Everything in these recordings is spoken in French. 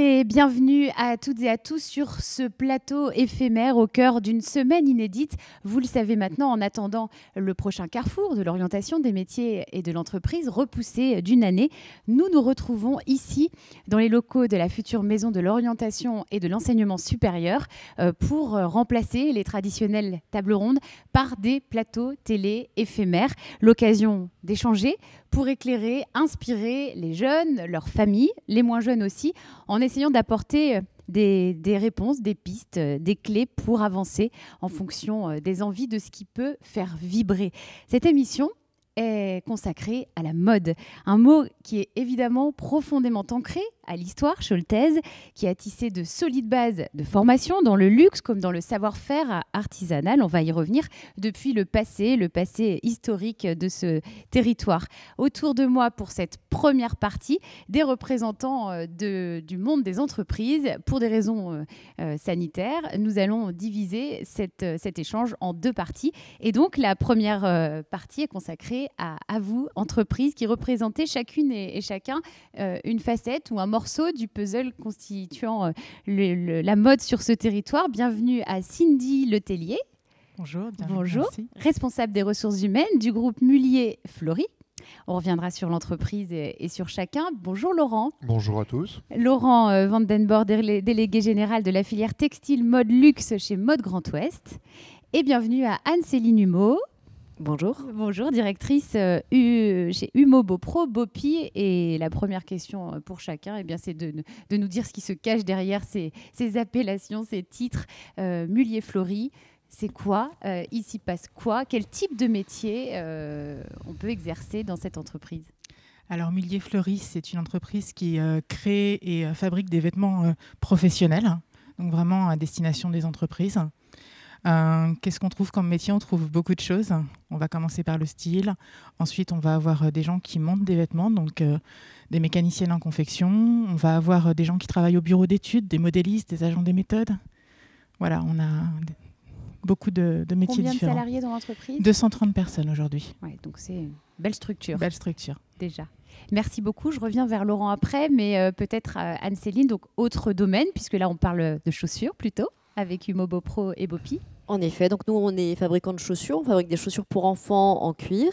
et bienvenue à toutes et à tous sur ce plateau éphémère au cœur d'une semaine inédite. Vous le savez maintenant, en attendant le prochain carrefour de l'orientation des métiers et de l'entreprise repoussé d'une année, nous nous retrouvons ici dans les locaux de la future maison de l'orientation et de l'enseignement supérieur pour remplacer les traditionnelles tables rondes par des plateaux télé éphémères. L'occasion d'échanger pour éclairer, inspirer les jeunes, leurs familles, les moins jeunes aussi, en essayant d'apporter des réponses, des pistes, des clés pour avancer en fonction des envies de ce qui peut faire vibrer. Cette émission est consacrée à la mode, un mot qui est évidemment profondément ancré à l'histoire scholtaise, qui a tissé de solides bases de formation dans le luxe comme dans le savoir-faire artisanal. On va y revenir depuis le passé historique de ce territoire. Autour de moi, pour cette première partie, des représentants du monde des entreprises. Pour des raisons sanitaires, nous allons diviser cet échange en deux parties. Et donc, la première partie est consacrée à vous, entreprises, qui représentez chacune et chacun une facette ou un morceau du puzzle constituant la mode sur ce territoire. Bienvenue à Cindy Letellier. Bonjour. Bonjour. Merci. Responsable des ressources humaines du groupe Mullier Flory. On reviendra sur l'entreprise et sur chacun. Bonjour Laurent. Bonjour à tous. Laurent Vandenborg, délégué général de la filière textile mode luxe chez Mode Grand Ouest. Et bienvenue à Anne-Céline Humeau. Bonjour. Bonjour, directrice chez Humeau Beaupro, Beaupi. Et la première question pour chacun, eh bien, c'est de nous dire ce qui se cache derrière ces appellations, ces titres. Mullier Flory, c'est quoi il s'y passe quoi? Quel type de métier on peut exercer dans cette entreprise? Alors, Mullier Flory, c'est une entreprise qui crée et fabrique des vêtements professionnels, donc vraiment à destination des entreprises. Qu'est-ce qu'on trouve comme métier? On trouve beaucoup de choses. On va commencer par le style. Ensuite, on va avoir des gens qui montent des vêtements, donc des mécaniciennes en confection. On va avoir des gens qui travaillent au bureau d'études, des modélistes, des agents des méthodes. Voilà, on a beaucoup de métiers différents. Combien de salariés dans l'entreprise? 230 personnes aujourd'hui. Ouais, donc c'est une belle structure. Belle structure. Déjà. Merci beaucoup. Je reviens vers Laurent après, mais peut-être Anne-Céline, donc autre domaine, puisque là, on parle de chaussures plutôt, avec Humeau Beaupro et Beaupi. En effet, donc nous on est fabricant de chaussures, on fabrique des chaussures pour enfants en cuir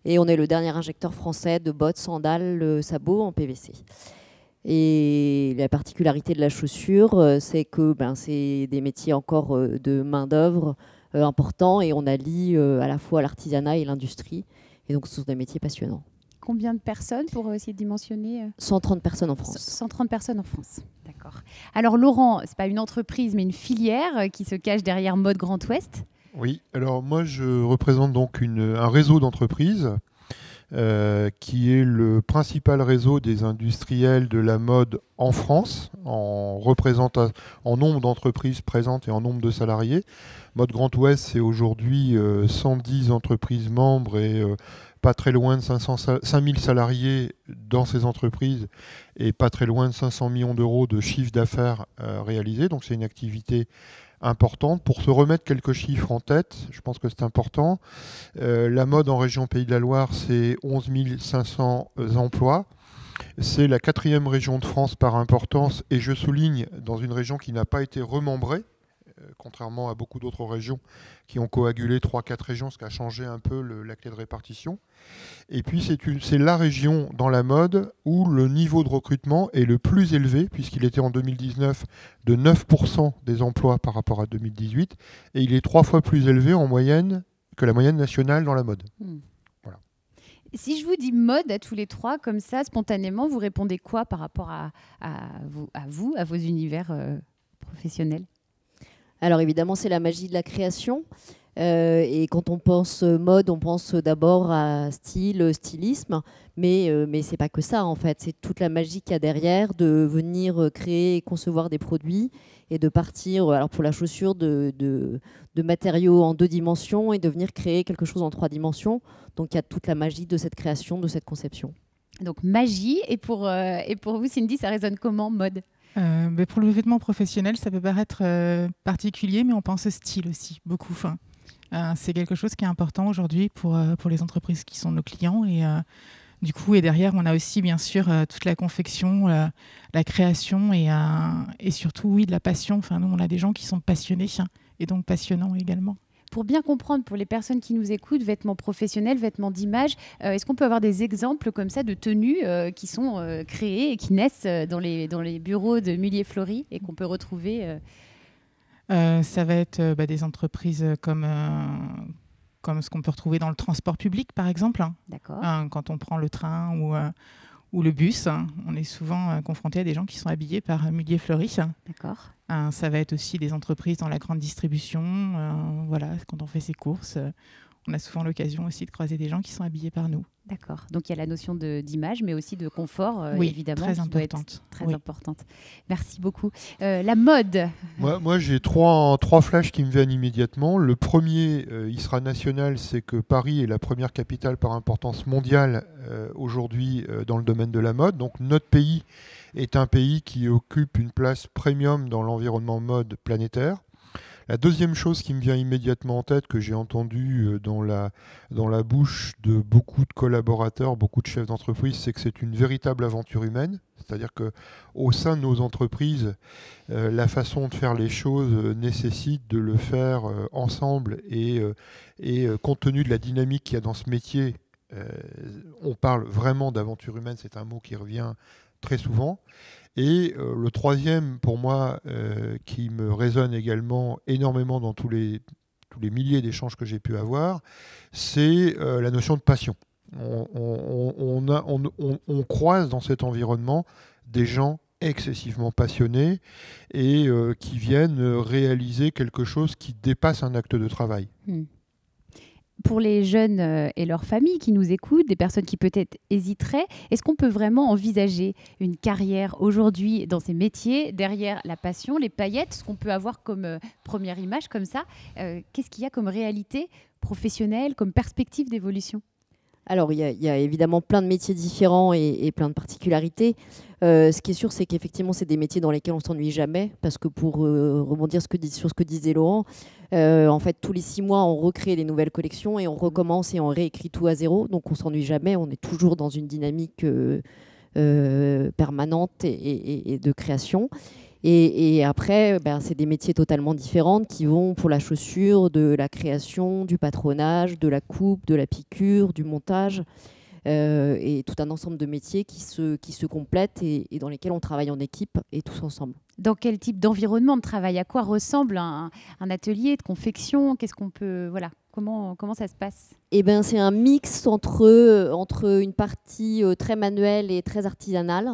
et on est le dernier injecteur français de bottes, sandales, sabots en PVC. Et la particularité de la chaussure, c'est que c'est des métiers encore de main-d'œuvre importants et on allie à la fois l'artisanat et l'industrie. Et donc ce sont des métiers passionnants. Combien de personnes pour essayer de dimensionner 130 personnes en France. 130 personnes en France, d'accord. Alors Laurent, ce n'est pas une entreprise mais une filière qui se cache derrière Mode Grand Ouest. Oui, alors moi je représente donc un réseau d'entreprises qui est le principal réseau des industriels de la mode en France, en nombre d'entreprises présentes et en nombre de salariés. Mode Grand Ouest, c'est aujourd'hui 110 entreprises membres et pas très loin de 5000 salariés dans ces entreprises et pas très loin de 500 millions d'euros de chiffre d'affaires réalisés. Donc c'est une activité importante. Pour se remettre quelques chiffres en tête, je pense que c'est important. La mode en région Pays de la Loire, c'est 11 500 emplois. C'est la 4e région de France par importance et je souligne dans une région qui n'a pas été remembrée, contrairement à beaucoup d'autres régions qui ont coagulé 3-4 régions, ce qui a changé un peu la clé de répartition. Et puis c'est la région dans la mode où le niveau de recrutement est le plus élevé, puisqu'il était en 2019 de 9% des emplois par rapport à 2018, et il est 3 fois plus élevé en moyenne que la moyenne nationale dans la mode. Voilà. Si je vous dis mode à tous les trois, comme ça, spontanément, vous répondez quoi par rapport à vos univers professionnels? Alors évidemment, c'est la magie de la création. Et quand on pense mode, on pense d'abord à style, stylisme. Mais c'est pas que ça, en fait. C'est toute la magie qu'il y a derrière de venir créer et concevoir des produits et de partir, alors pour la chaussure, de matériaux en 2 dimensions et de venir créer quelque chose en 3 dimensions. Donc il y a toute la magie de cette création, de cette conception. Donc magie. Et pour vous, Cindy, ça résonne comment, mode? Pour le vêtement professionnel, ça peut paraître particulier, mais on pense au style aussi, beaucoup. C'est quelque chose qui est important aujourd'hui pour les entreprises qui sont nos clients. Et Du coup, et derrière, on a aussi bien sûr toute la confection, la création et surtout, oui, de la passion. Enfin, nous, on a des gens qui sont passionnés et donc passionnants également. Pour bien comprendre, pour les personnes qui nous écoutent, vêtements professionnels, vêtements d'image, est-ce qu'on peut avoir des exemples comme ça de tenues qui sont créées et qui naissent dans les bureaux de Mulliez Fleury et qu'on peut retrouver Ça va être des entreprises comme ce qu'on peut retrouver dans le transport public, par exemple. D'accord. Quand on prend le train ou le bus, on est souvent confronté à des gens qui sont habillés par Mulliez Fleury. D'accord. Ça va être aussi des entreprises dans la grande distribution. Voilà, quand on fait ses courses, on a souvent l'occasion aussi de croiser des gens qui sont habillés par nous. D'accord. Donc il y a la notion d'image, mais aussi de confort, oui, évidemment, très qui importante. doit être très importante. Merci beaucoup. La mode. Moi j'ai trois flashs qui me viennent immédiatement. Le premier, il sera national, c'est que Paris est la première capitale par importance mondiale aujourd'hui dans le domaine de la mode. Donc notre pays est un pays qui occupe une place premium dans l'environnement mode planétaire. La deuxième chose qui me vient immédiatement en tête, que j'ai entendu dans la bouche de beaucoup de collaborateurs, beaucoup de chefs d'entreprise, c'est que c'est une véritable aventure humaine. C'est-à-dire qu'au sein de nos entreprises, la façon de faire les choses nécessite de le faire ensemble et compte tenu de la dynamique qu'il y a dans ce métier, on parle vraiment d'aventure humaine, c'est un mot qui revient très souvent. Et le troisième, pour moi, qui me résonne également énormément dans tous les milliers d'échanges que j'ai pu avoir, c'est la notion de passion. On croise dans cet environnement des gens excessivement passionnés et qui viennent réaliser quelque chose qui dépasse un acte de travail. Pour les jeunes et leurs familles qui nous écoutent, des personnes qui peut-être hésiteraient, est-ce qu'on peut vraiment envisager une carrière aujourd'hui dans ces métiers, derrière la passion, les paillettes, ce qu'on peut avoir comme première image comme ça, qu'est-ce qu'il y a comme réalité professionnelle, comme perspective d'évolution ? Alors, il y a évidemment plein de métiers différents et plein de particularités. Ce qui est sûr, c'est qu'effectivement, c'est des métiers dans lesquels on ne s'ennuie jamais. Parce que pour rebondir sur ce que disait Laurent, en fait, tous les 6 mois, on recrée des nouvelles collections et on recommence et on réécrit tout à zéro. Donc, on ne s'ennuie jamais. On est toujours dans une dynamique permanente et de création. Et après, c'est des métiers totalement différents qui vont pour la chaussure, de la création, du patronage, de la coupe, de la piqûre, du montage, et tout un ensemble de métiers qui se complètent et dans lesquels on travaille en équipe et tous ensemble. Dans quel type d'environnement de travail ? À quoi ressemble un atelier de confection ? Qu'est-ce qu'on peut, voilà, comment ça se passe ? C'est un mix entre une partie très manuelle et très artisanale.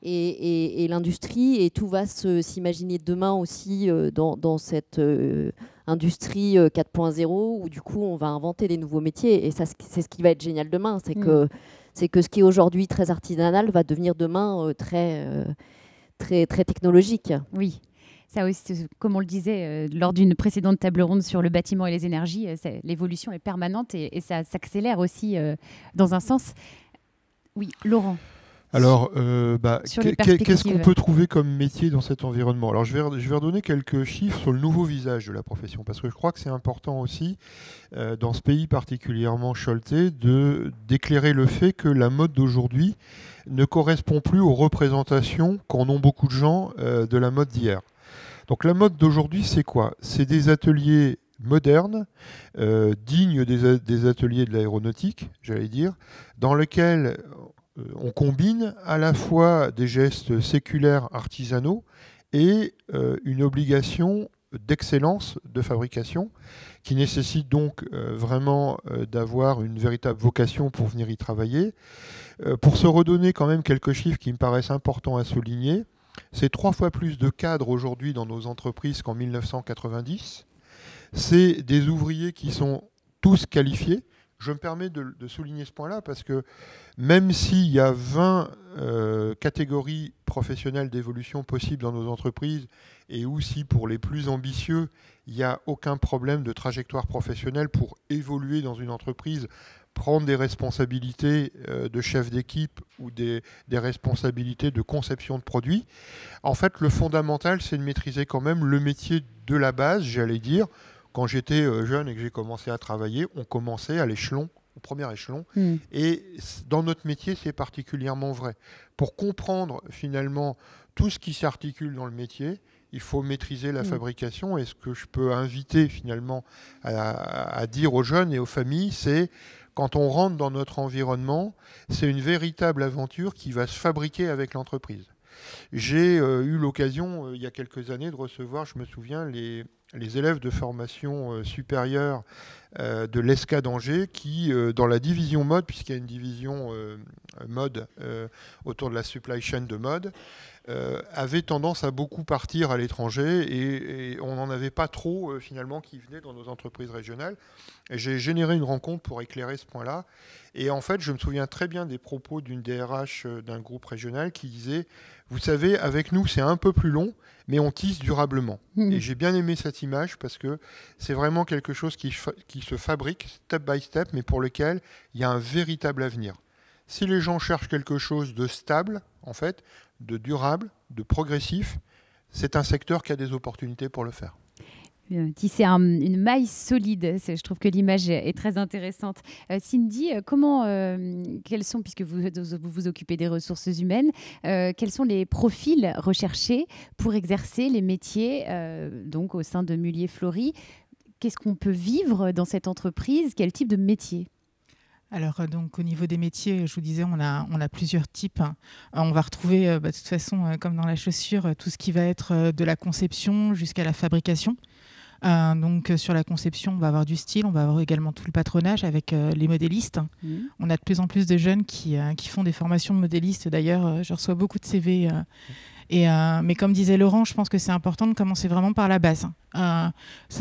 Et l'industrie, et tout va s'imaginer demain aussi dans cette industrie 4.0 où du coup on va inventer des nouveaux métiers et ça c'est ce qui va être génial demain, c'est que ce qui est aujourd'hui très artisanal va devenir demain très technologique. Oui. Ça aussi, comme on le disait lors d'une précédente table ronde sur le bâtiment et les énergies, l'évolution est permanente et ça s'accélère aussi dans un sens. Oui, Laurent. Alors, qu'est-ce qu'on peut trouver comme métier dans cet environnement ? Alors, je vais redonner quelques chiffres sur le nouveau visage de la profession, parce que je crois que c'est important aussi, dans ce pays particulièrement choletais, d'éclairer le fait que la mode d'aujourd'hui ne correspond plus aux représentations qu'en ont beaucoup de gens de la mode d'hier. Donc, la mode d'aujourd'hui, c'est quoi ? C'est des ateliers modernes, dignes des ateliers de l'aéronautique, j'allais dire, dans lesquels on combine à la fois des gestes séculaires artisanaux et une obligation d'excellence de fabrication qui nécessite donc vraiment d'avoir une véritable vocation pour venir y travailler. Pour se redonner quand même quelques chiffres qui me paraissent importants à souligner, c'est 3 fois plus de cadres aujourd'hui dans nos entreprises qu'en 1990. C'est des ouvriers qui sont tous qualifiés. Je me permets de souligner ce point-là parce que même s'il y a 20 catégories professionnelles d'évolution possibles dans nos entreprises et aussi pour les plus ambitieux, il n'y a aucun problème de trajectoire professionnelle pour évoluer dans une entreprise, prendre des responsabilités de chef d'équipe ou des responsabilités de conception de produits. En fait, le fondamental, c'est de maîtriser quand même le métier de la base, j'allais dire. Quand j'étais jeune et que j'ai commencé à travailler, on commençait à l'échelon au premier échelon. Et dans notre métier, c'est particulièrement vrai. Pour comprendre finalement tout ce qui s'articule dans le métier, il faut maîtriser la fabrication. Et ce que je peux inviter finalement à dire aux jeunes et aux familles, c'est quand on rentre dans notre environnement, c'est une véritable aventure qui va se fabriquer avec l'entreprise. J'ai eu l'occasion, il y a quelques années, de recevoir, je me souviens, les élèves de formation supérieure de l'ESCA d'Angers qui, dans la division mode, puisqu'il y a une division mode autour de la supply chain de mode, avaient tendance à beaucoup partir à l'étranger et on n'en avait pas trop finalement qui venaient dans nos entreprises régionales. Et j'ai généré une rencontre pour éclairer ce point-là. Et en fait, je me souviens très bien des propos d'une DRH d'un groupe régional qui disait « Vous savez, avec nous, c'est un peu plus long, mais on tisse durablement. » Et j'ai bien aimé cette image parce que c'est vraiment quelque chose qui se fabrique step by step, mais pour lequel il y a un véritable avenir. Si les gens cherchent quelque chose de stable, en fait, de durable, de progressif, c'est un secteur qui a des opportunités pour le faire. Tisser une maille solide, je trouve que l'image est très intéressante. Cindy, quels sont, puisque vous vous occupez des ressources humaines, quels sont les profils recherchés pour exercer les métiers donc au sein de Mulliez Fleury? Qu'est-ce qu'on peut vivre dans cette entreprise? Quel type de métier? Alors, donc, au niveau des métiers, je vous disais, on a plusieurs types. On va retrouver, de toute façon, comme dans la chaussure, tout ce qui va être de la conception jusqu'à la fabrication. Donc, sur la conception, on va avoir du style, on va avoir également tout le patronage avec les modélistes. On a de plus en plus de jeunes qui font des formations de modélistes. D'ailleurs, je reçois beaucoup de CV. Mais comme disait Laurent, je pense que c'est important de commencer vraiment par la base.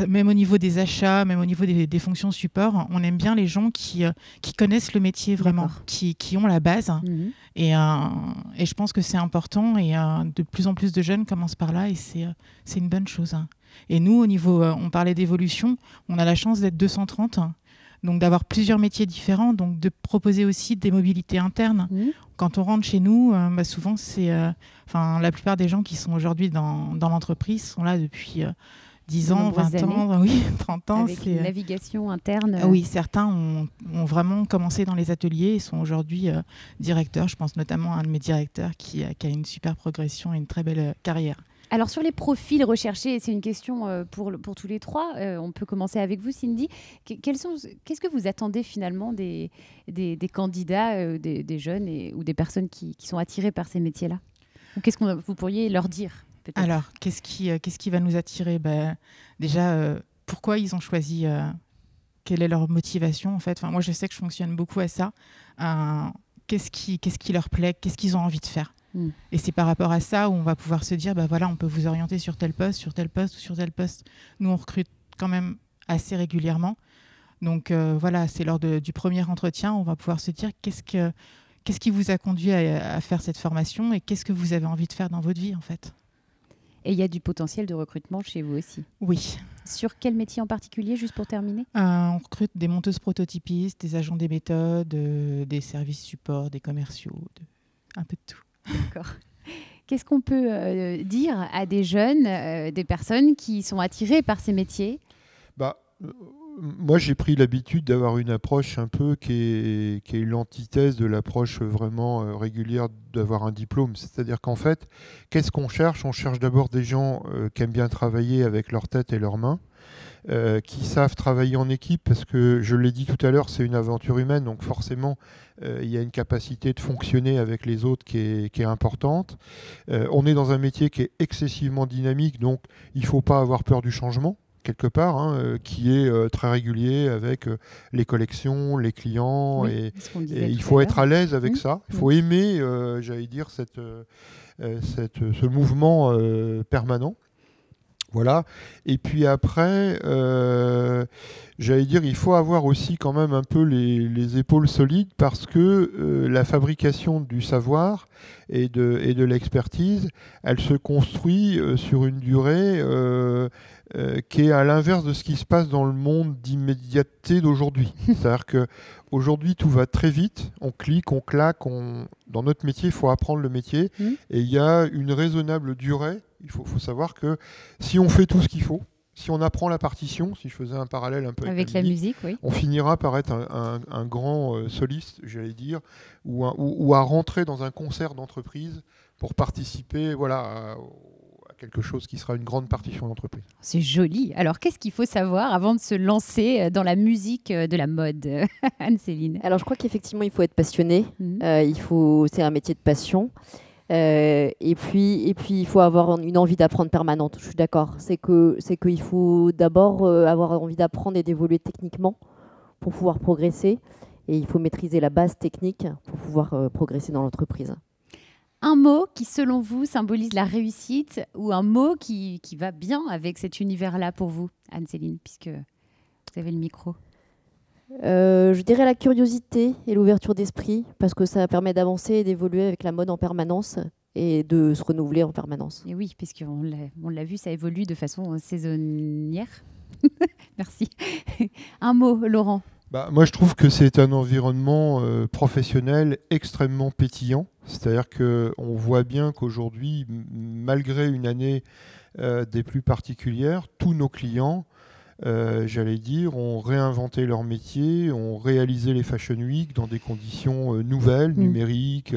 Même au niveau des achats, même au niveau des fonctions support, on aime bien les gens qui connaissent le métier vraiment, qui ont la base. Et je pense que c'est important. Et de plus en plus de jeunes commencent par là et c'est une bonne chose. Et nous, au niveau, on parlait d'évolution, on a la chance d'être 230. Donc d'avoir plusieurs métiers différents, donc de proposer aussi des mobilités internes. Quand on rentre chez nous, souvent, la plupart des gens qui sont aujourd'hui dans l'entreprise sont là depuis 10 ans, 20 ans, 30 ans. Avec une navigation interne. Oui, certains ont vraiment commencé dans les ateliers et sont aujourd'hui directeurs. Je pense notamment à un de mes directeurs qui a une super progression et une très belle carrière. Alors sur les profils recherchés, c'est une question pour tous les trois. On peut commencer avec vous, Cindy. Qu'est-ce que vous attendez finalement des candidats, des jeunes ou des personnes qui sont attirées par ces métiers-là? Ou qu'est-ce que vous pourriez leur dire peut-être? Alors, qu'est-ce qui va nous attirer? Déjà, pourquoi ils ont choisi quelle est leur motivation en fait? Moi, je sais que je fonctionne beaucoup à ça. Qu'est-ce qui leur plaît? Qu'est-ce qu'ils ont envie de faire? Et c'est par rapport à ça où on va pouvoir se dire, on peut vous orienter sur tel poste ou sur tel poste. Nous, on recrute quand même assez régulièrement. Donc c'est lors du premier entretien, on va pouvoir se dire qu'est-ce qui vous a conduit à faire cette formation et qu'est-ce que vous avez envie de faire dans votre vie en fait. Et il y a du potentiel de recrutement chez vous aussi? Oui. Sur quel métier en particulier, juste pour terminer? On recrute des monteuses prototypistes, des agents des méthodes, des services support, des commerciaux, un peu de tout. D'accord. Qu'est-ce qu'on peut dire à des jeunes, des personnes qui sont attirées par ces métiers? Moi, j'ai pris l'habitude d'avoir une approche un peu qui est l'antithèse de l'approche vraiment régulière d'avoir un diplôme. C'est-à-dire qu'en fait, qu'est-ce qu'on cherche? On cherche d'abord des gens qui aiment bien travailler avec leur tête et leurs mains, qui savent travailler en équipe, parce que, je l'ai dit tout à l'heure, c'est une aventure humaine, donc forcément, il y a une capacité de fonctionner avec les autres qui est importante. On est dans un métier qui est excessivement dynamique, donc il ne faut pas avoir peur du changement, quelque part, qui est très régulier avec les collections, les clients, et il faut être à l'aise avec ça. Il faut aimer, j'allais dire, ce mouvement permanent. Voilà. Et puis après, j'allais dire, il faut avoir aussi quand même un peu les épaules solides, parce que la fabrication du savoir et de l'expertise, elle se construit sur une durée qui est à l'inverse de ce qui se passe dans le monde d'immédiateté d'aujourd'hui. C'est-à-dire qu'aujourd'hui, tout va très vite, on clique, on claque, dans notre métier, il faut apprendre le métier, et il y a une raisonnable durée. Il faut savoir que si on fait tout ce qu'il faut, si on apprend la partition, si je faisais un parallèle un peu avec la musique, oui. on finira par être un grand soliste, j'allais dire, ou à rentrer dans un concert d'entreprise pour participer à quelque chose qui sera une grande partition d'entreprise. C'est joli. Alors, qu'est-ce qu'il faut savoir avant de se lancer dans la musique de la mode, Anne-Céline? Alors, je crois qu'effectivement, il faut être passionné. Mhm. C'est un métier de passion. Et puis, il faut avoir une envie d'apprendre permanente. Je suis d'accord. C'est qu'il faut d'abord avoir envie d'apprendre et d'évoluer techniquement pour pouvoir progresser. Et il faut maîtriser la base technique pour pouvoir progresser dans l'entreprise. Un mot qui, selon vous, symbolise la réussite ou un mot qui va bien avec cet univers-là pour vous, Anne-Céline, puisque vous avez le micro. Je dirais la curiosité et l'ouverture d'esprit, parce que ça permet d'avancer et d'évoluer avec la mode en permanence et de se renouveler en permanence. Et oui, puisqu'on l'a vu, ça évolue de façon saisonnière. Merci. Un mot, Laurent. Moi, je trouve que c'est un environnement professionnel extrêmement pétillant. C'est-à-dire qu'on voit bien qu'aujourd'hui, malgré une année des plus particulières, tous nos clients, j'allais dire, ont réinventé leur métier, ont réalisé les Fashion Week dans des conditions nouvelles, numériques.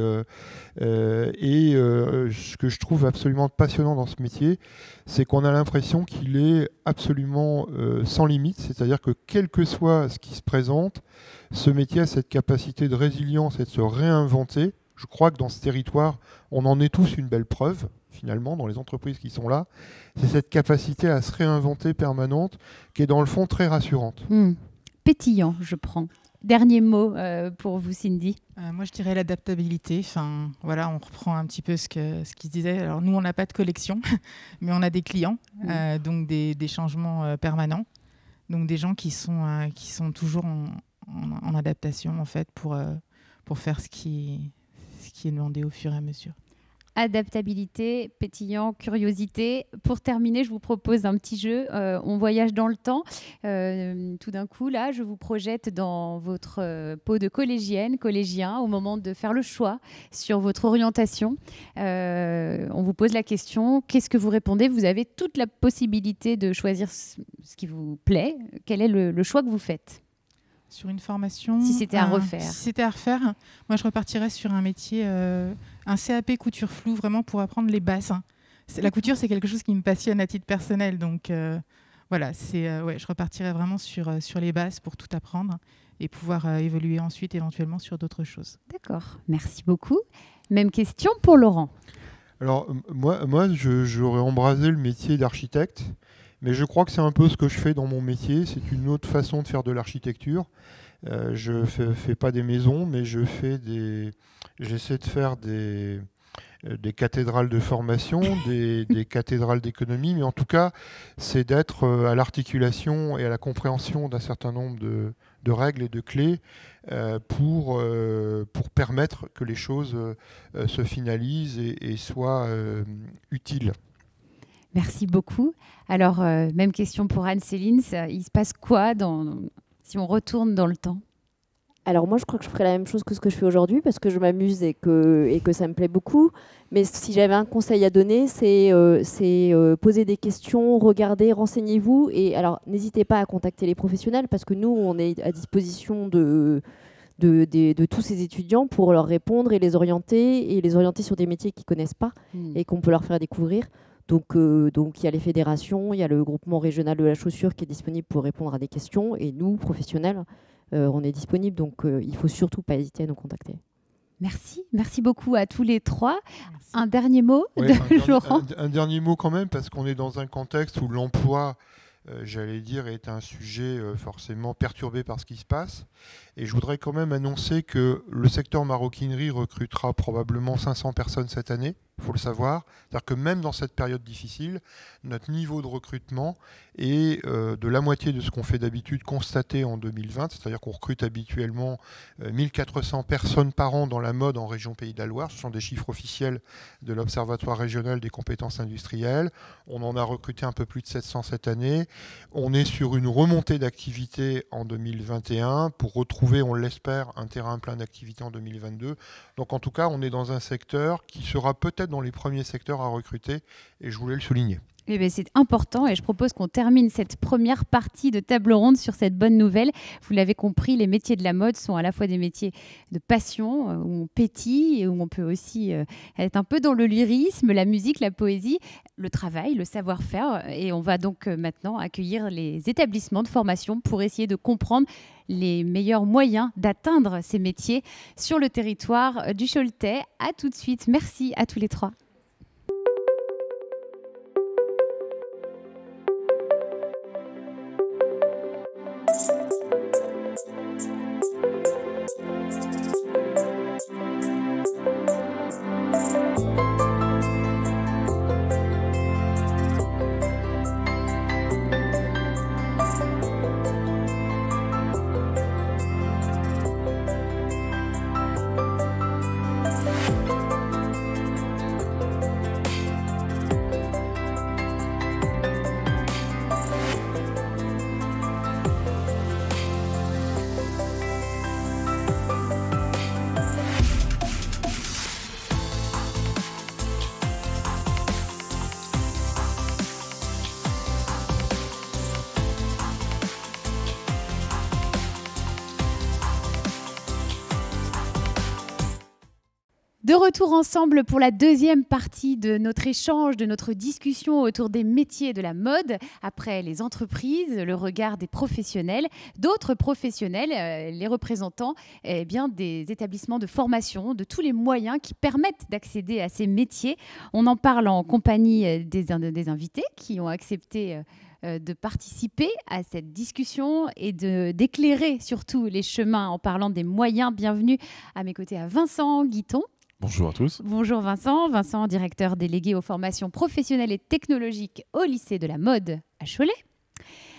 Ce que je trouve absolument passionnant dans ce métier, c'est qu'on a l'impression qu'il est absolument sans limite. C'est-à-dire que quel que soit ce qui se présente, ce métier a cette capacité de résilience et de se réinventer. Je crois que dans ce territoire, on en est tous une belle preuve, finalement, dans les entreprises qui sont là. C'est cette capacité à se réinventer permanente qui est, dans le fond, très rassurante. Pétillant, je prends. Dernier mot pour vous, Cindy. Moi, je dirais l'adaptabilité. Enfin, voilà, on reprend un petit peu ce qui se disait. Alors, nous, on n'a pas de collection, mais on a des clients, donc des changements permanents. Donc, des gens qui sont toujours en adaptation, en fait, pour faire ce qui est demandé au fur et à mesure. Adaptabilité, pétillant, curiosité. Pour terminer, je vous propose un petit jeu. On voyage dans le temps. Tout d'un coup, là, je vous projette dans votre peau de collégien, au moment de faire le choix sur votre orientation. On vous pose la question, qu'est-ce que vous répondez? Vous avez toute la possibilité de choisir ce qui vous plaît. Quel est le choix que vous faites? Sur une formation, si c'était à refaire. Si c'était à refaire, moi je repartirais sur un métier, un CAP couture floue, vraiment pour apprendre les bases. La couture, c'est quelque chose qui me passionne à titre personnel, donc voilà, je repartirais vraiment sur les bases pour tout apprendre et pouvoir évoluer ensuite éventuellement sur d'autres choses. D'accord, merci beaucoup. Même question pour Laurent. Alors moi j'aurais embrasé le métier d'architecte. Mais je crois que c'est un peu ce que je fais dans mon métier. C'est une autre façon de faire de l'architecture. Je ne fais pas des maisons, mais j'essaie de faire des cathédrales de formation, des cathédrales d'économie. Mais en tout cas, c'est d'être à l'articulation et à la compréhension d'un certain nombre de règles et de clés pour permettre que les choses se finalisent et soient utiles. Merci beaucoup. Alors, même question pour Anne-Céline. Il se passe quoi si on retourne dans le temps? Alors moi, je crois que je ferais la même chose que ce que je fais aujourd'hui parce que je m'amuse et que ça me plaît beaucoup. Mais si j'avais un conseil à donner, c'est poser des questions, regarder, renseignez-vous. Et alors, n'hésitez pas à contacter les professionnels parce que nous, on est à disposition de tous ces étudiants pour leur répondre et les orienter sur des métiers qu'ils ne connaissent pas et qu'on peut leur faire découvrir. Donc, il y a les fédérations, il y a le groupement régional de la chaussure qui est disponible pour répondre à des questions. Et nous, professionnels, on est disponible. Donc, il ne faut surtout pas hésiter à nous contacter. Merci. Merci beaucoup à tous les trois. Merci. Un dernier mot Laurent? Un dernier mot quand même, parce qu'on est dans un contexte où l'emploi, j'allais dire, est un sujet forcément perturbé par ce qui se passe. Et je voudrais quand même annoncer que le secteur maroquinerie recrutera probablement 500 personnes cette année, il faut le savoir. C'est-à-dire que même dans cette période difficile, notre niveau de recrutement est de la moitié de ce qu'on fait d'habitude constaté en 2020. C'est-à-dire qu'on recrute habituellement 1400 personnes par an dans la mode en région Pays de la Loire. Ce sont des chiffres officiels de l'Observatoire régional des compétences industrielles. On en a recruté un peu plus de 700 cette année. On est sur une remontée d'activité en 2021 pour retrouver, on l'espère, un terrain plein d'activité en 2022. Donc en tout cas, on est dans un secteur qui sera peut-être dans les premiers secteurs à recruter et je voulais le souligner. Eh bien, c'est important et je propose qu'on termine cette première partie de table ronde sur cette bonne nouvelle. Vous l'avez compris, les métiers de la mode sont à la fois des métiers de passion, où on pétille et où on peut aussi être un peu dans le lyrisme, la musique, la poésie, le travail, le savoir-faire. Et on va donc maintenant accueillir les établissements de formation pour essayer de comprendre les meilleurs moyens d'atteindre ces métiers sur le territoire du Choletais. À tout de suite. Merci à tous les trois. De retour ensemble pour la deuxième partie de notre échange, de notre discussion autour des métiers de la mode. Après les entreprises, le regard des professionnels, d'autres professionnels, les représentants des établissements de formation, de tous les moyens qui permettent d'accéder à ces métiers. On en parle en compagnie des invités qui ont accepté de participer à cette discussion et d'éclairer surtout les chemins en parlant des moyens. Bienvenue à mes côtés à Vincent Guiton. Bonjour à tous. Bonjour Vincent. Vincent, directeur délégué aux formations professionnelles et technologiques au lycée de la mode à Cholet.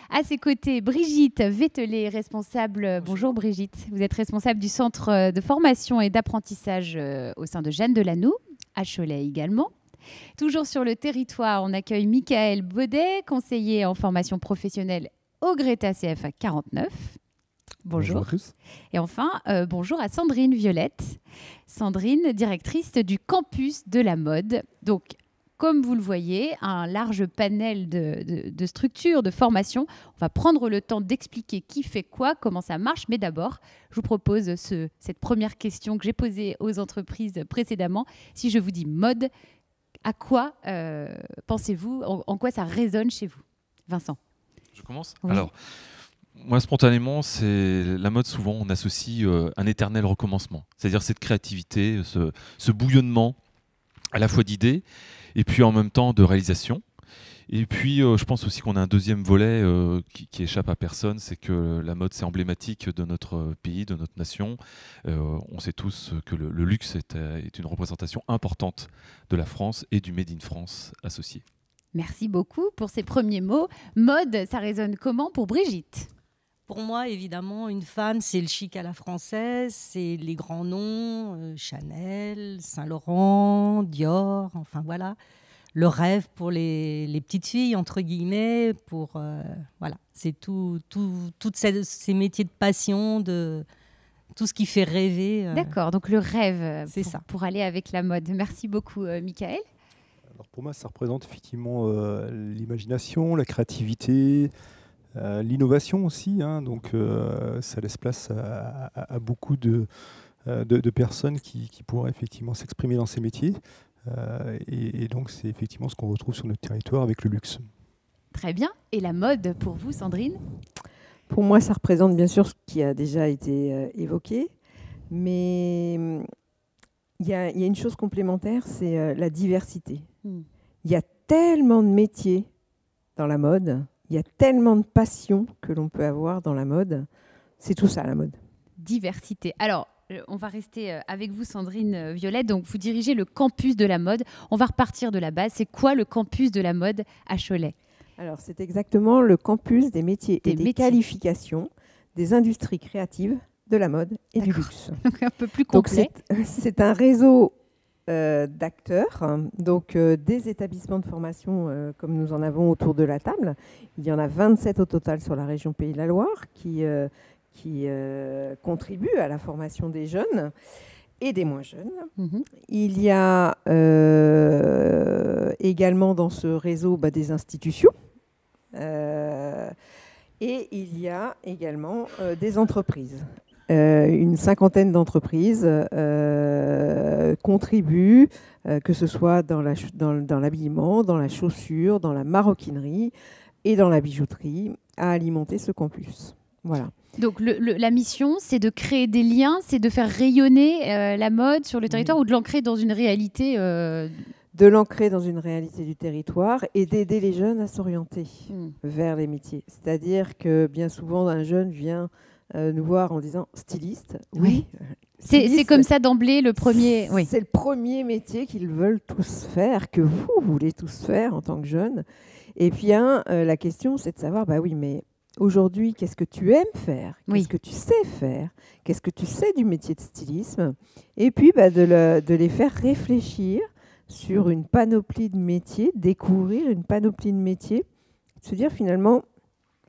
À ses côtés, Brigitte Vételé, responsable. Bonjour Brigitte. Vous êtes responsable du centre de formation et d'apprentissage au sein de Jeanne Delanoux, à Cholet également. Toujours sur le territoire, on accueille Michael Baudet, conseiller en formation professionnelle au Greta CFA 49. Bonjour. Bonjour à tous. Et enfin, bonjour à Sandrine Violette. Sandrine, directrice du campus de la mode. Donc, comme vous le voyez, un large panel de structures, de formations. On va prendre le temps d'expliquer qui fait quoi, comment ça marche. Mais d'abord, je vous propose cette première question que j'ai posée aux entreprises précédemment. Si je vous dis mode, à quoi pensez-vous, en quoi ça résonne chez vous? Vincent. Je commence. Oui. Alors, moi, spontanément, c'est la mode. Souvent, on associe un éternel recommencement. C'est-à-dire cette créativité, ce bouillonnement à la fois d'idées et puis en même temps de réalisation. Et puis, je pense aussi qu'on a un deuxième volet qui échappe à personne, c'est que la mode, c'est emblématique de notre pays, de notre nation. On sait tous que le luxe est une représentation importante de la France et du Made in France associé. Merci beaucoup pour ces premiers mots. Mode, ça résonne comment pour Brigitte? Pour moi, évidemment, une femme, c'est le chic à la française, c'est les grands noms, Chanel, Saint-Laurent, Dior, enfin voilà. Le rêve pour les petites filles, entre guillemets, voilà. C'est toutes ces métiers de passion, tout ce qui fait rêver. D'accord, donc le rêve c'est ça. Pour aller avec la mode. Merci beaucoup, Michael. Alors pour moi, ça représente effectivement l'imagination, la créativité, l'innovation aussi. Donc ça laisse place à beaucoup de personnes qui pourraient effectivement s'exprimer dans ces métiers. Et donc c'est effectivement ce qu'on retrouve sur notre territoire avec le luxe. Très bien. Et la mode pour vous, Sandrine? Pour moi, ça représente bien sûr ce qui a déjà été évoqué, mais il y a une chose complémentaire, c'est la diversité. Il y a tellement de métiers dans la mode, il y a tellement de passions que l'on peut avoir dans la mode. C'est tout ça, la mode. Diversité. Alors, on va rester avec vous, Sandrine Violette. Donc, vous dirigez le campus de la mode. On va repartir de la base. C'est quoi le campus de la mode à Cholet? Alors, c'est exactement le campus des métiers et des qualifications des industries créatives, de la mode et du luxe. Donc, un peu plus complet. Donc, c'est un réseau d'acteurs, donc des établissements de formation comme nous en avons autour de la table. Il y en a 27 au total sur la région Pays de la Loire qui contribuent à la formation des jeunes et des moins jeunes. Il y a également dans ce réseau des institutions. Et il y a également des entreprises. Une cinquantaine d'entreprises contribuent, que ce soit dans l'habillement, dans la chaussure, dans la maroquinerie et dans la bijouterie, à alimenter ce campus. Voilà. Donc la mission, c'est de créer des liens, c'est de faire rayonner la mode sur le territoire ou de l'ancrer dans une réalité De l'ancrer dans une réalité du territoire et d'aider les jeunes à s'orienter vers les métiers. C'est-à-dire que bien souvent, un jeune vient nous voir en disant « styliste ». Oui. C'est comme ça d'emblée le premier... Oui. C'est le premier métier qu'ils veulent tous faire, que vous voulez tous faire en tant que jeune. Et puis, la question, c'est de savoir, oui, mais aujourd'hui, qu'est-ce que tu aimes faire ? Qu'est-ce que tu sais faire ? Qu'est-ce que tu sais du métier de stylisme ? Et puis, de les faire réfléchir sur une panoplie de métiers, découvrir une panoplie de métiers, se dire finalement,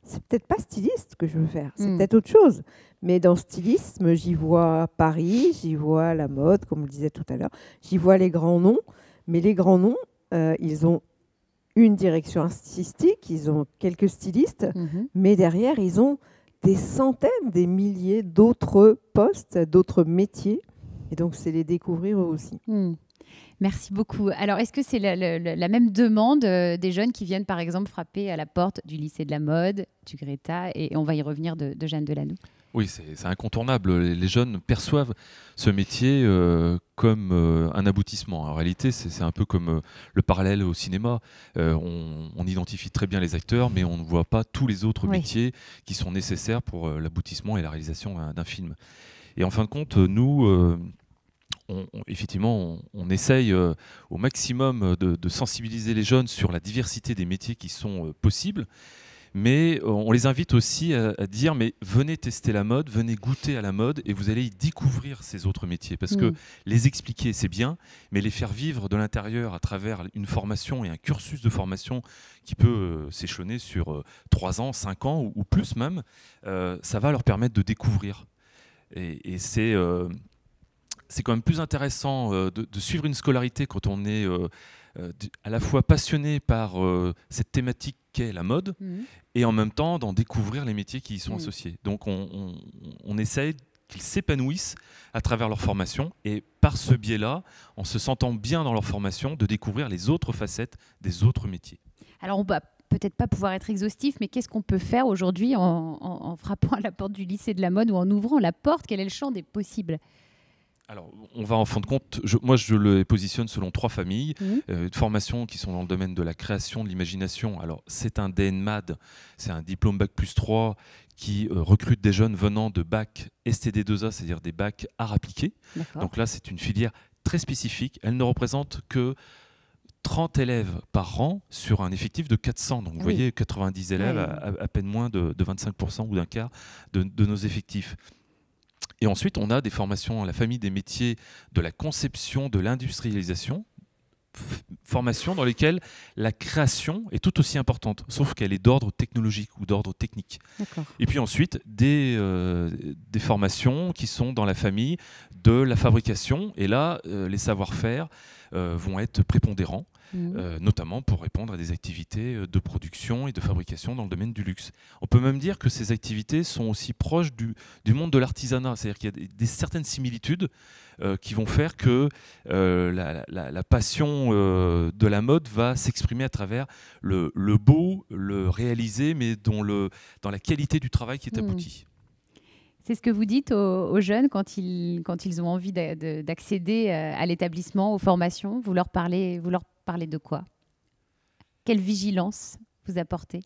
c'est peut-être pas styliste que je veux faire, c'est peut-être autre chose. Mais dans stylisme, j'y vois Paris, j'y vois la mode, comme on le disait tout à l'heure, j'y vois les grands noms. Mais les grands noms, ils ont une direction artistique, ils ont quelques stylistes, mais derrière, ils ont des centaines, des milliers d'autres postes, d'autres métiers. Et donc, c'est les découvrir eux aussi. Merci beaucoup. Alors, est-ce que c'est la même demande des jeunes qui viennent, par exemple, frapper à la porte du lycée de la mode, du Greta, et on va y revenir de Jeanne Delanoux? Oui, c'est incontournable. Les jeunes perçoivent ce métier comme un aboutissement. En réalité, c'est un peu comme le parallèle au cinéma. On identifie très bien les acteurs, mais on ne voit pas tous les autres métiers qui sont nécessaires pour l'aboutissement et la réalisation d'un film. Et en fin de compte, nous... effectivement, on essaye au maximum de sensibiliser les jeunes sur la diversité des métiers qui sont possibles, mais on les invite aussi à dire mais venez tester la mode, venez goûter à la mode et vous allez y découvrir ces autres métiers. Parce que les expliquer, c'est bien, mais les faire vivre de l'intérieur à travers une formation et un cursus de formation qui peut s'échelonner sur 3 ans, 5 ans ou plus même, ça va leur permettre de découvrir. Et c'est quand même plus intéressant de suivre une scolarité quand on est à la fois passionné par cette thématique qu'est la mode et en même temps d'en découvrir les métiers qui y sont associés. Donc on essaye qu'ils s'épanouissent à travers leur formation et par ce biais-là, en se sentant bien dans leur formation, de découvrir les autres facettes des autres métiers. Alors on va peut-être pas pouvoir être exhaustif, mais qu'est-ce qu'on peut faire aujourd'hui en frappant à la porte du lycée de la mode ou en ouvrant la porte? Quel est le champ des possibles? Alors, on va en fin de compte, moi je le positionne selon 3 familles de formations qui sont dans le domaine de la création, de l'imagination. Alors, c'est un DNMAD, c'est un diplôme Bac+3 qui recrute des jeunes venant de bac STD2A, c'est-à-dire des bacs arts appliqués. Donc là, c'est une filière très spécifique. Elle ne représente que 30 élèves par an sur un effectif de 400. Donc, vous voyez, 90 élèves, à peine moins de 25% ou d'un quart de nos effectifs. Et ensuite, on a des formations à la famille des métiers de la conception, de l'industrialisation, formations dans lesquelles la création est tout aussi importante, sauf qu'elle est d'ordre technologique ou d'ordre technique. Et puis ensuite, des formations qui sont dans la famille de la fabrication. Et là, les savoir-faire vont être prépondérants, notamment pour répondre à des activités de production et de fabrication dans le domaine du luxe. On peut même dire que ces activités sont aussi proches du monde de l'artisanat, c'est-à-dire qu'il y a certaines similitudes qui vont faire que la passion de la mode va s'exprimer à travers le beau, le réalisé, mais dans la qualité du travail qui est abouti. C'est ce que vous dites aux jeunes quand ils ont envie d'accéder à l'établissement, aux formations. Vous leur parlez de quoi? Quelle vigilance vous apportez?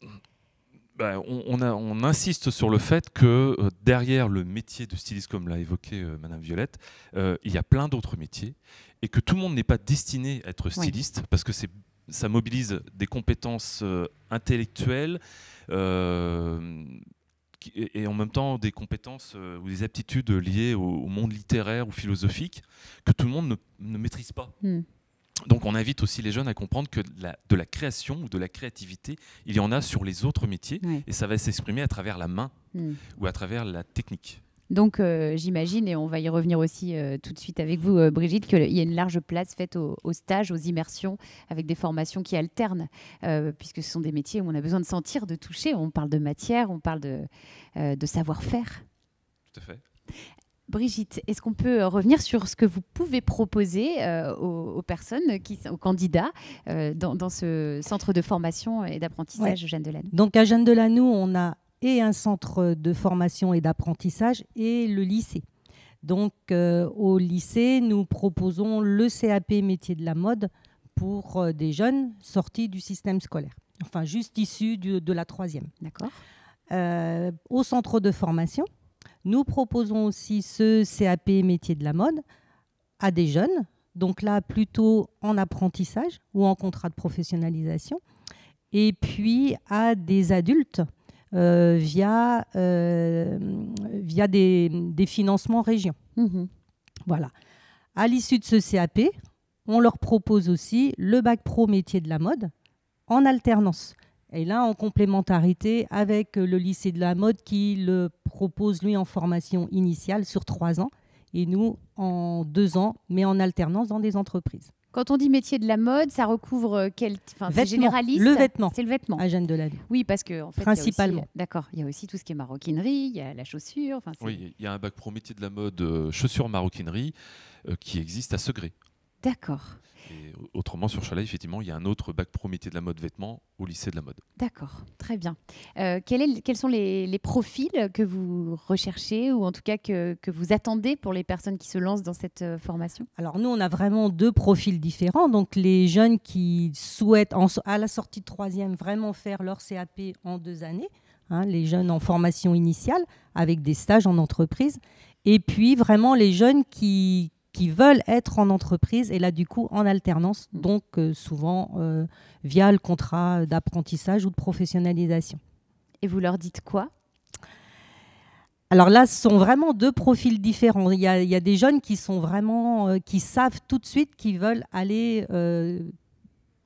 On insiste sur le fait que derrière le métier de styliste, comme l'a évoqué Madame Violette, il y a plein d'autres métiers et que tout le monde n'est pas destiné à être styliste parce que ça mobilise des compétences intellectuelles et en même temps des compétences ou des aptitudes liées au monde littéraire ou philosophique que tout le monde ne maîtrise pas. Donc on invite aussi les jeunes à comprendre que de la création ou de la créativité, il y en a sur les autres métiers et ça va s'exprimer à travers la main ou à travers la technique. Donc, j'imagine, et on va y revenir aussi tout de suite avec vous, Brigitte, qu'il y a une large place faite aux stages, aux immersions, avec des formations qui alternent, puisque ce sont des métiers où on a besoin de sentir, de toucher. On parle de matière, on parle de savoir-faire. Tout à fait. Brigitte, est-ce qu'on peut revenir sur ce que vous pouvez proposer aux personnes, aux candidats, dans ce centre de formation et d'apprentissage, Jeanne Delanoue? Donc, à Jeanne Delanoue, on a et un centre de formation et d'apprentissage et le lycée. Donc, au lycée, nous proposons le CAP métier de la mode pour des jeunes sortis du système scolaire, enfin juste issus de la 3e. D'accord. Au centre de formation, nous proposons aussi ce CAP métier de la mode à des jeunes, donc là plutôt en apprentissage ou en contrat de professionnalisation, et puis à des adultes via des financements région. Voilà. À l'issue de ce CAP, on leur propose aussi le bac pro métier de la mode en alternance. Et là, en complémentarité avec le lycée de la mode qui le propose, lui, en formation initiale sur 3 ans, et nous en 2 ans, mais en alternance dans des entreprises. Quand on dit métier de la mode, ça recouvre c'est généraliste. Le vêtement. C'est le vêtement. À Jeanne Delanoue. Oui, parce que en fait, principalement. Il y a aussi tout ce qui est maroquinerie, il y a la chaussure. Oui, il y a un bac pro métier de la mode chaussures maroquinerie qui existe à Segré. D'accord. Et autrement, sur Cholet, effectivement, il y a un autre bac pro métier de la mode vêtements au lycée de la mode. D'accord, très bien. Quels sont les profils que vous recherchez ou en tout cas que vous attendez pour les personnes qui se lancent dans cette formation? Alors nous, on a vraiment 2 profils différents. Donc les jeunes qui souhaitent, à la sortie de 3e, vraiment faire leur CAP en 2 années, les jeunes en formation initiale avec des stages en entreprise. Et puis vraiment les jeunes qui veulent être en entreprise et là du coup en alternance, donc souvent via le contrat d'apprentissage ou de professionnalisation. Et vous leur dites quoi? Alors là, ce sont vraiment 2 profils différents. Il y a des jeunes qui sont vraiment, qui savent tout de suite qu'ils veulent aller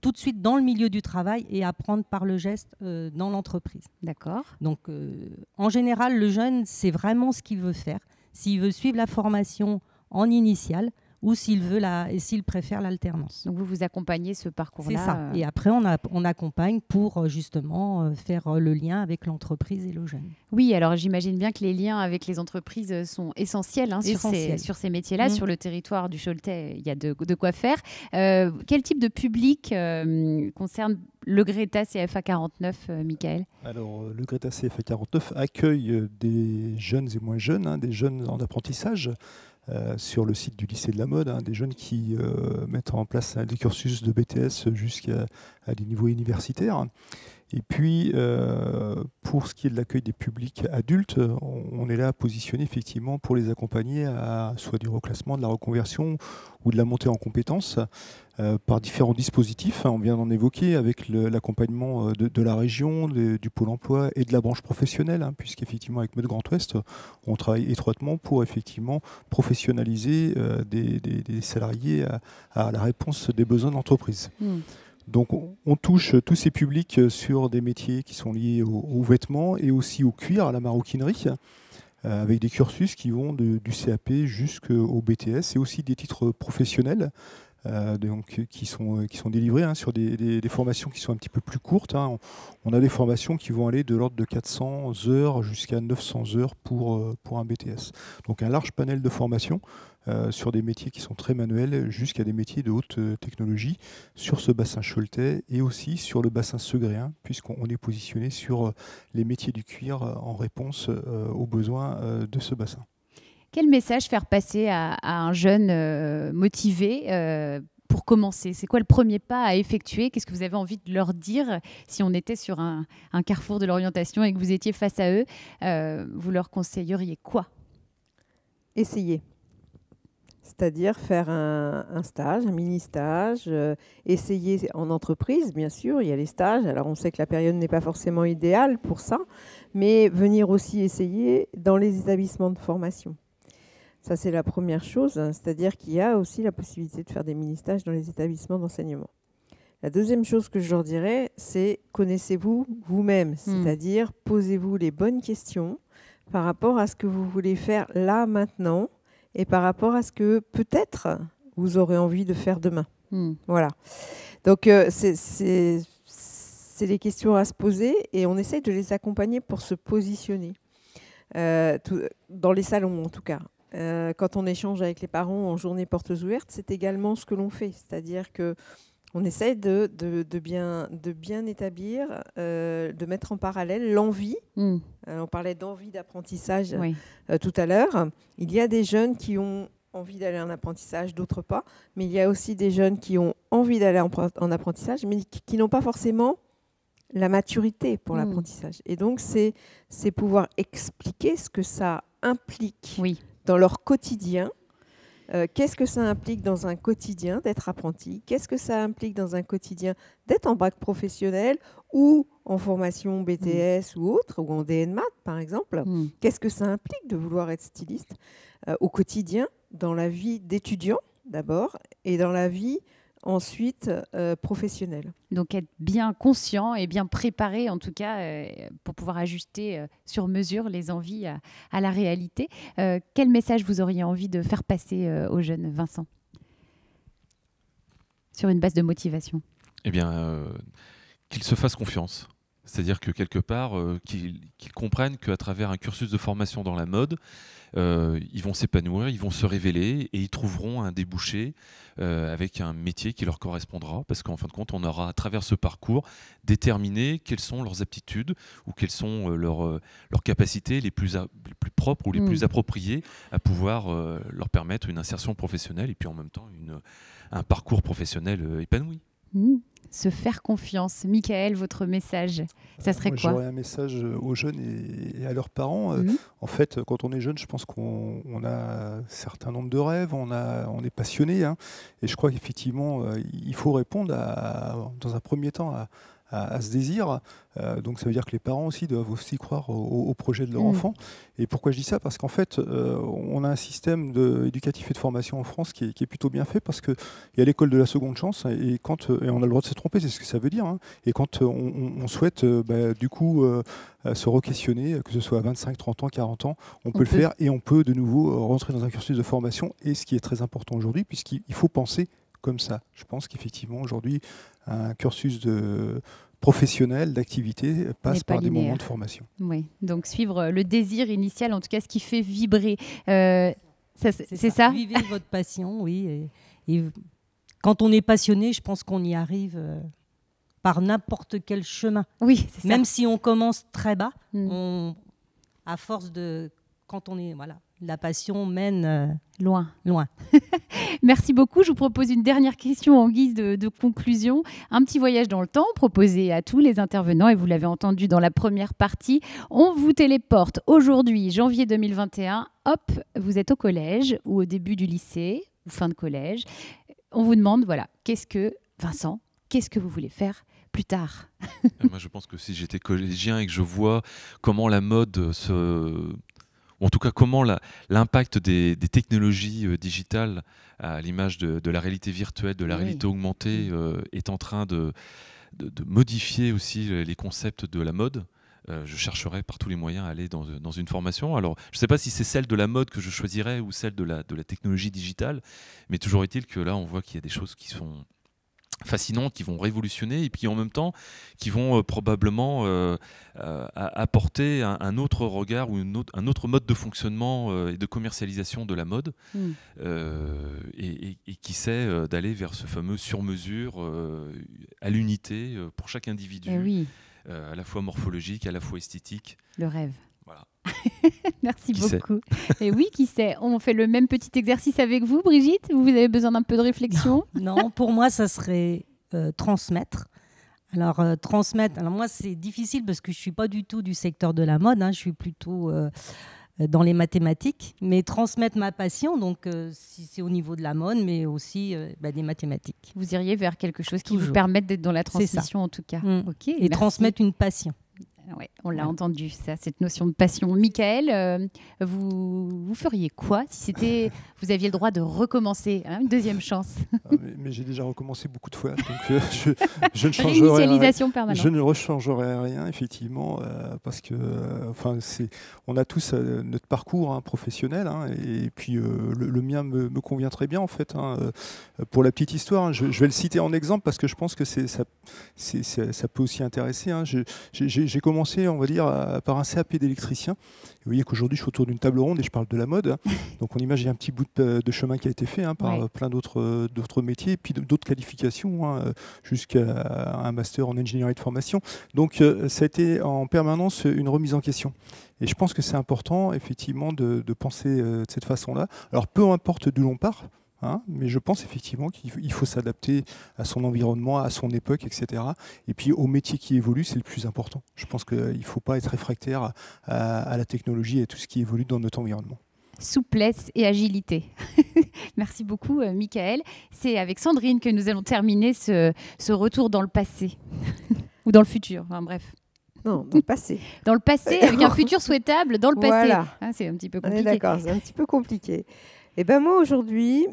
tout de suite dans le milieu du travail et apprendre par le geste dans l'entreprise. D'accord. Donc en général, le jeune, c'est vraiment ce qu'il veut faire. S'il veut suivre la formation en initiale ou s'il préfère l'alternance. Donc vous accompagnez ce parcours-là. C'est ça. Et après, on accompagne pour justement faire le lien avec l'entreprise et le jeune. Oui, alors j'imagine bien que les liens avec les entreprises sont essentiels sur ces métiers-là. Sur le territoire du Choletais, il y a de quoi faire. Quel type de public concerne le Greta CFA 49, Michael? Alors, le Greta CFA 49 accueille des jeunes et moins jeunes, des jeunes en apprentissage, sur le site du lycée de la mode, des jeunes qui mettent en place des cursus de BTS jusqu'à des niveaux universitaires. Et puis, pour ce qui est de l'accueil des publics adultes, on est là positionné effectivement pour les accompagner à soit du reclassement, de la reconversion ou de la montée en compétences par différents dispositifs. On vient d'en évoquer avec l'accompagnement de la région, du pôle emploi et de la branche professionnelle, puisqu'effectivement avec Meute Grand Ouest, on travaille étroitement pour effectivement professionnaliser des salariés à la réponse des besoins de l'entreprise. Donc on touche tous ces publics sur des métiers qui sont liés aux vêtements et aussi au cuir, à la maroquinerie, avec des cursus qui vont du CAP jusqu'au BTS et aussi des titres professionnels qui sont délivrés sur des formations qui sont un petit peu plus courtes. On a des formations qui vont aller de l'ordre de 400 heures jusqu'à 900 heures pour un BTS. Donc un large panel de formations sur des métiers qui sont très manuels jusqu'à des métiers de haute technologie sur ce bassin choletais et aussi sur le bassin segréen, puisqu'on est positionné sur les métiers du cuir en réponse aux besoins de ce bassin. Quel message faire passer à un jeune motivé pour commencer? C'est quoi le premier pas à effectuer? Qu'est-ce que vous avez envie de leur dire si on était sur un carrefour de l'orientation et que vous étiez face à eux? Vous leur conseilleriez quoi? Essayez. C'est-à-dire faire un stage, un mini-stage, essayer en entreprise, bien sûr, il y a les stages. Alors on sait que la période n'est pas forcément idéale pour ça, mais venir aussi essayer dans les établissements de formation. Ça, c'est la première chose, c'est-à-dire qu'il y a aussi la possibilité de faire des mini-stages dans les établissements d'enseignement. La deuxième chose que je leur dirais, c'est connaissez-vous vous-même, c'est-à-dire posez-vous les bonnes questions, par rapport à ce que vous voulez faire là, maintenant, et par rapport à ce que peut-être vous aurez envie de faire demain. Voilà. Donc, c'est des questions à se poser et on essaie de les accompagner pour se positionner, dans les salons en tout cas. Quand on échange avec les parents en journée portes ouvertes, c'est également ce que l'on fait. C'est-à-dire qu'on essaie de bien établir, de mettre en parallèle l'envie. On parlait d'envie d'apprentissage tout à l'heure. Il y a des jeunes qui ont envie d'aller en apprentissage, d'autres pas. Mais il y a aussi des jeunes qui ont envie d'aller en apprentissage, mais qui n'ont pas forcément la maturité pour l'apprentissage. Et donc, c'est pouvoir expliquer ce que ça implique dans leur quotidien. Qu'est-ce que ça implique dans un quotidien d'être apprenti? Qu'est-ce que ça implique dans un quotidien d'être en bac professionnel ou en formation BTS ou autre, ou en DN Maths par exemple? Qu'est-ce que ça implique de vouloir être styliste au quotidien, dans la vie d'étudiant d'abord et dans la vie ensuite professionnelle. Donc être bien conscient et bien préparé en tout cas pour pouvoir ajuster sur mesure les envies à la réalité. Quel message vous auriez envie de faire passer aux jeunes, Vincent, sur une base de motivation? Eh bien, qu'ils se fassent confiance. C'est-à-dire que quelque part, qu'ils comprennent qu'à travers un cursus de formation dans la mode, ils vont s'épanouir, ils vont se révéler et ils trouveront un débouché avec un métier qui leur correspondra. Parce qu'en fin de compte, on aura à travers ce parcours déterminé quelles sont leurs aptitudes ou quelles sont leurs capacités les plus propres ou les plus appropriées à pouvoir leur permettre une insertion professionnelle et puis en même temps un parcours professionnel épanoui. Se faire confiance. Michael, votre message, ça serait quoi? J'aurais un message aux jeunes et à leurs parents. En fait, quand on est jeune, je pense qu'on a un certain nombre de rêves, on est passionné. Et je crois qu'effectivement, il faut répondre dans un premier temps à ce désir. Donc ça veut dire que les parents aussi doivent aussi croire au projet de leur enfant. Et pourquoi je dis ça? Parce qu'en fait, on a un système éducatif et de formation en France qui est plutôt bien fait, parce qu'il y a l'école de la seconde chance, et on a le droit de se tromper, c'est ce que ça veut dire. Et quand on souhaite du coup se re-questionner, que ce soit à 25, 30 ans, 40 ans, on peut le faire, et on peut de nouveau rentrer dans un cursus de formation. Et ce qui est très important aujourd'hui, puisqu'il faut penser comme ça. Je pense qu'effectivement, aujourd'hui, un cursus professionnel d'activité passe par des moments de formation. Oui, donc suivre le désir initial, en tout cas ce qui fait vibrer. C'est ça. Vivez votre passion, oui. Et quand on est passionné, je pense qu'on y arrive par n'importe quel chemin. Oui, c'est ça. Même si on commence très bas, à force quand on est... Voilà. La passion mène loin. Merci beaucoup. Je vous propose une dernière question en guise de conclusion. Un petit voyage dans le temps proposé à tous les intervenants, et vous l'avez entendu dans la première partie. On vous téléporte aujourd'hui, janvier 2021. Hop, vous êtes au collège ou au début du lycée ou fin de collège. On vous demande, voilà, Vincent, qu'est-ce que vous voulez faire plus tard? Moi, je pense que si j'étais collégien et que je vois comment la mode en tout cas, comment l'impact des technologies digitales à l'image de la réalité virtuelle, de la réalité augmentée, est en train de modifier aussi les concepts de la mode. Je chercherai par tous les moyens à aller dans une formation. Alors, je ne sais pas si c'est celle de la mode que je choisirais ou celle de la technologie digitale, mais toujours est-il que là, on voit qu'il y a des choses qui sont fascinantes, qui vont révolutionner et puis en même temps qui vont probablement apporter un autre regard ou un autre mode de fonctionnement et de commercialisation de la mode et qui sait d'aller vers ce fameux sur-mesure à l'unité pour chaque individu, à la fois morphologique, à la fois esthétique. Le rêve. Voilà. Merci beaucoup. Et oui, qui sait, on fait le même petit exercice avec vous, Brigitte. Vous avez besoin d'un peu de réflexion? Non, pour moi, ça serait transmettre. Alors, transmettre. Alors, moi, c'est difficile parce que je ne suis pas du tout du secteur de la mode. Je suis plutôt dans les mathématiques. Mais transmettre ma passion, donc si c'est au niveau de la mode, mais aussi des mathématiques. Vous iriez vers quelque chose qui vous permette d'être dans la transmission, en tout cas. Okay, et transmettre une passion. Ouais, on l'a entendu, ça, cette notion de passion. Michael, vous feriez quoi si vous aviez le droit de recommencer, une deuxième chance? Mais j'ai déjà recommencé beaucoup de fois, donc je ne changerai Réinitialisation permanente. Je ne rechangerai rien, effectivement, parce que on a tous notre parcours professionnel, et puis le mien me convient très bien, en fait. Pour la petite histoire, je vais le citer en exemple parce que je pense que ça peut aussi intéresser. J'ai commencé, on va dire, par un CAP d'électricien. Vous voyez qu'aujourd'hui, je suis autour d'une table ronde et je parle de la mode. Donc on imagine un petit bout de chemin qui a été fait par plein d'autres métiers, et puis d'autres qualifications, jusqu'à un master en ingénierie de formation. Donc ça a été en permanence une remise en question. Et je pense que c'est important, effectivement, de penser de cette façon-là. Alors peu importe d'où l'on part, mais je pense effectivement qu'il faut s'adapter à son environnement, à son époque, etc. Et puis au métier qui évolue, c'est le plus important. Je pense qu'il ne faut pas être réfractaire à la technologie et à tout ce qui évolue dans notre environnement. Souplesse et agilité. Merci beaucoup, Michael. C'est avec Sandrine que nous allons terminer ce retour dans le passé. Ou dans le futur, bref. Non, dans le passé. Dans le passé, avec un futur souhaitable dans le passé. Voilà. C'est un petit peu compliqué. On est d'accord, c'est un petit peu compliqué. Et ben moi, aujourd'hui,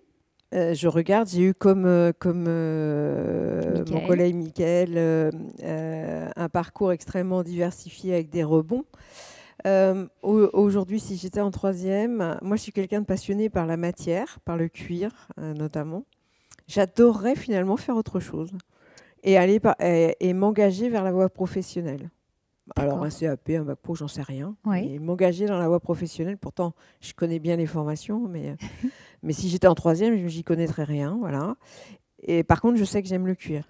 je regarde, j'ai eu comme mon collègue Michael un parcours extrêmement diversifié avec des rebonds. Aujourd'hui, si j'étais en troisième, moi je suis quelqu'un de passionné par la matière, par le cuir notamment. J'adorerais finalement faire autre chose et m'engager vers la voie professionnelle. Alors un CAP, un bac pro, j'en sais rien. Oui. Et m'engager dans la voie professionnelle, pourtant je connais bien les formations, mais si j'étais en troisième, j'y connaîtrais rien, voilà. Et par contre, je sais que j'aime le cuir.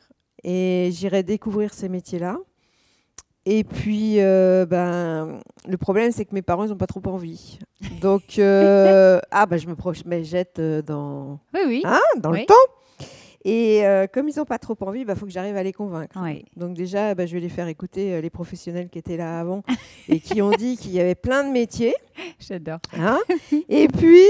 Et j'irai découvrir ces métiers-là. Et puis, le problème, c'est que mes parents, ils n'ont pas trop envie. Donc, je me projette dans le temps. Et comme ils n'ont pas trop envie, faut que j'arrive à les convaincre. Oui. Donc déjà, je vais les faire écouter les professionnels qui étaient là avant et qui ont dit qu'il y avait plein de métiers. J'adore. Et puis,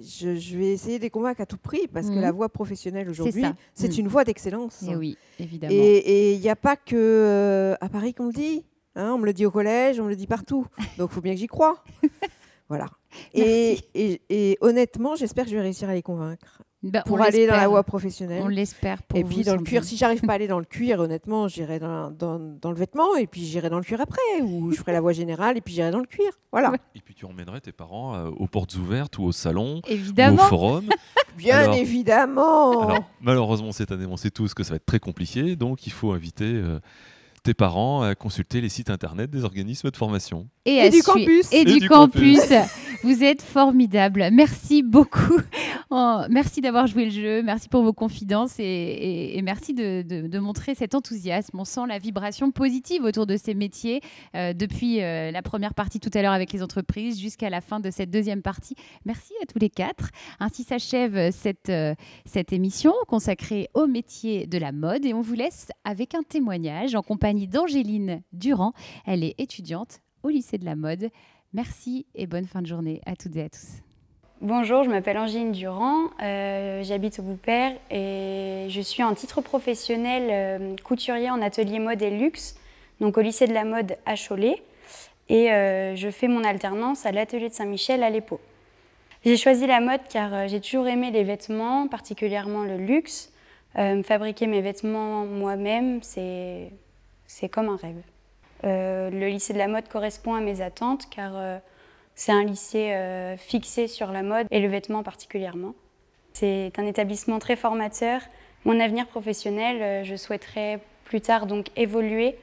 je vais essayer de les convaincre à tout prix parce que la voie professionnelle aujourd'hui, c'est une voie d'excellence. Et oui, évidemment. Et il n'y a pas que à Paris qu'on le dit. On me le dit au collège, on me le dit partout. Donc, il faut bien que j'y croie. Voilà. Et honnêtement, j'espère que je vais réussir à les convaincre pour aller dans la voie professionnelle. On l'espère pour vous. Et puis dans le cuir, si j'arrive pas à aller dans le cuir, honnêtement, j'irai dans le vêtement et puis j'irai dans le cuir après, ou je ferai la voie générale et puis j'irai dans le cuir. Voilà. Et puis tu emmènerais tes parents aux portes ouvertes ou au salon, évidemment. ou au forum. Bien évidemment. Alors, malheureusement, cette année, on sait tous que ça va être très compliqué, donc il faut inviter tes parents à consulter les sites internet des organismes de formation. Et du campus. Et du campus. Vous êtes formidables. Merci beaucoup. Merci d'avoir joué le jeu. Merci pour vos confidences et merci de montrer cet enthousiasme. On sent la vibration positive autour de ces métiers depuis la première partie tout à l'heure avec les entreprises jusqu'à la fin de cette deuxième partie. Merci à tous les quatre. Ainsi s'achève cette émission consacrée au métier de la mode et on vous laisse avec un témoignage en compagnie d'Angéline Durand. Elle est étudiante au lycée de la mode. Merci et bonne fin de journée à toutes et à tous. Bonjour, je m'appelle Angéline Durand, j'habite au Boupère et je suis en titre professionnel couturier en atelier mode et luxe, donc au lycée de la mode à Cholet, et je fais mon alternance à l'atelier de Saint-Michel à l'EPO. J'ai choisi la mode car j'ai toujours aimé les vêtements, particulièrement le luxe. Fabriquer mes vêtements moi-même, c'est comme un rêve. Le lycée de la mode correspond à mes attentes car c'est un lycée fixé sur la mode et le vêtement particulièrement. C'est un établissement très formateur. Mon avenir professionnel, je souhaiterais plus tard donc évoluer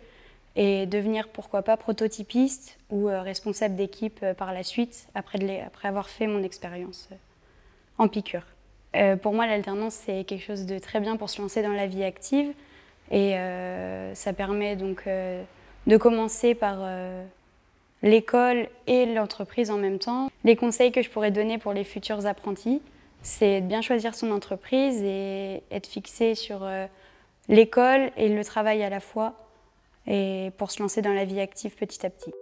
et devenir pourquoi pas prototypiste ou responsable d'équipe par la suite après avoir fait mon expérience en piqûre. Pour moi, l'alternance, c'est quelque chose de très bien pour se lancer dans la vie active et ça permet donc de commencer par l'école et l'entreprise en même temps. Les conseils que je pourrais donner pour les futurs apprentis, c'est de bien choisir son entreprise et être fixé sur l'école et le travail à la fois et pour se lancer dans la vie active petit à petit.